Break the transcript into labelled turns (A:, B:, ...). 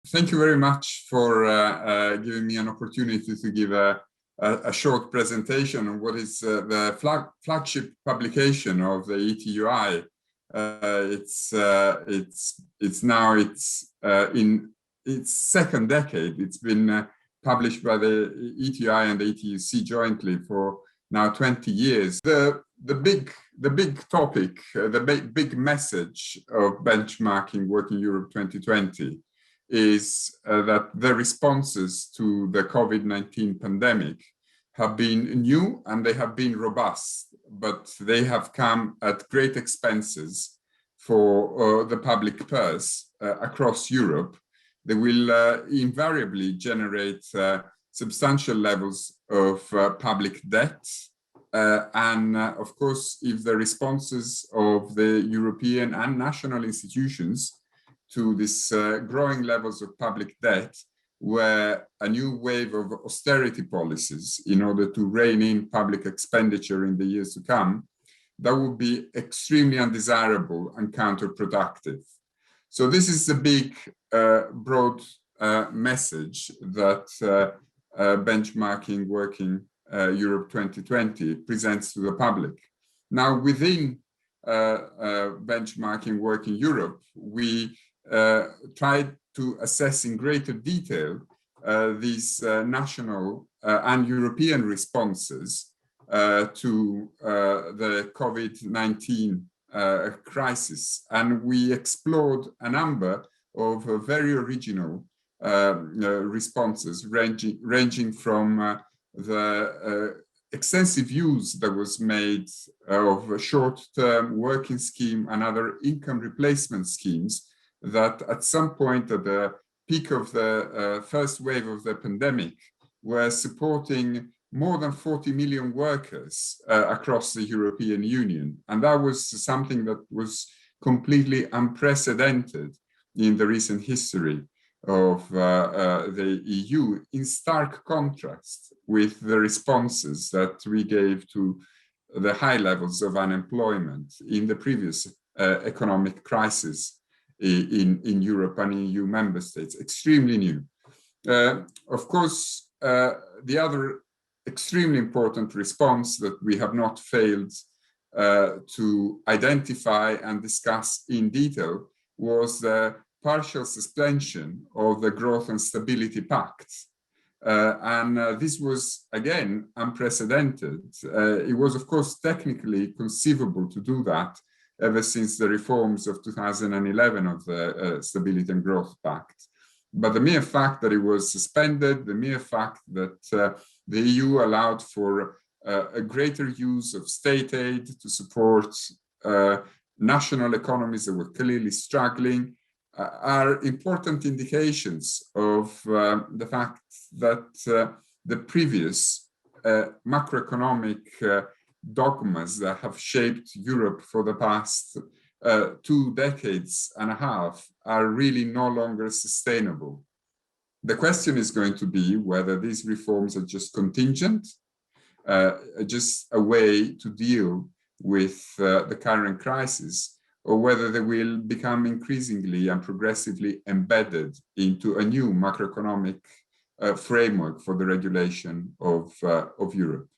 A: Thank you very much for giving me an opportunity to give a short presentation on what is the flagship publication of the ETUI. It's now in its second decade. It's been published by the ETUI and the ETUC jointly for now 20 years. The big topic, the big message of benchmarking Working Europe 2020 is that the responses to the COVID-19 pandemic have been new and they have been robust, but they have come at great expenses for the public purse across Europe. They will invariably generate substantial levels of public debt. And of course, if the responses of the European and national institutions to this growing levels of public debt were a new wave of austerity policies in order to rein in public expenditure in the years to come, that would be extremely undesirable and counterproductive. So this is the big, broad message that benchmarking Working Europe 2020 presents to the public. Now, within benchmarking Working Europe, we tried to assess in greater detail these national and European responses to the COVID-19 crisis. And we explored a number of very original responses ranging from the extensive use that was made of a short-term working scheme and other income replacement schemes that at some point at the peak of the first wave of the pandemic were supporting more than 40 million workers across the European Union. And that was something that was completely unprecedented in the recent history of the EU, in stark contrast with the responses that we gave to the high levels of unemployment in the previous economic crisis in Europe and in EU member states, extremely new. Of course, the other extremely important response that we have not failed to identify and discuss in detail was the partial suspension of the Growth and Stability Pact. This was, again, unprecedented. It was, of course, technically conceivable to do that ever since the reforms of 2011 of the Stability and Growth Pact. But the mere fact that it was suspended, the mere fact that the EU allowed for a greater use of state aid to support national economies that were clearly struggling are important indications of the fact that the previous macroeconomic dogmas that have shaped Europe for the past 2 decades and a half are really no longer sustainable. The question is going to be whether these reforms are just contingent, just a way to deal with the current crisis, or whether they will become increasingly and progressively embedded into a new macroeconomic framework for the regulation of Europe.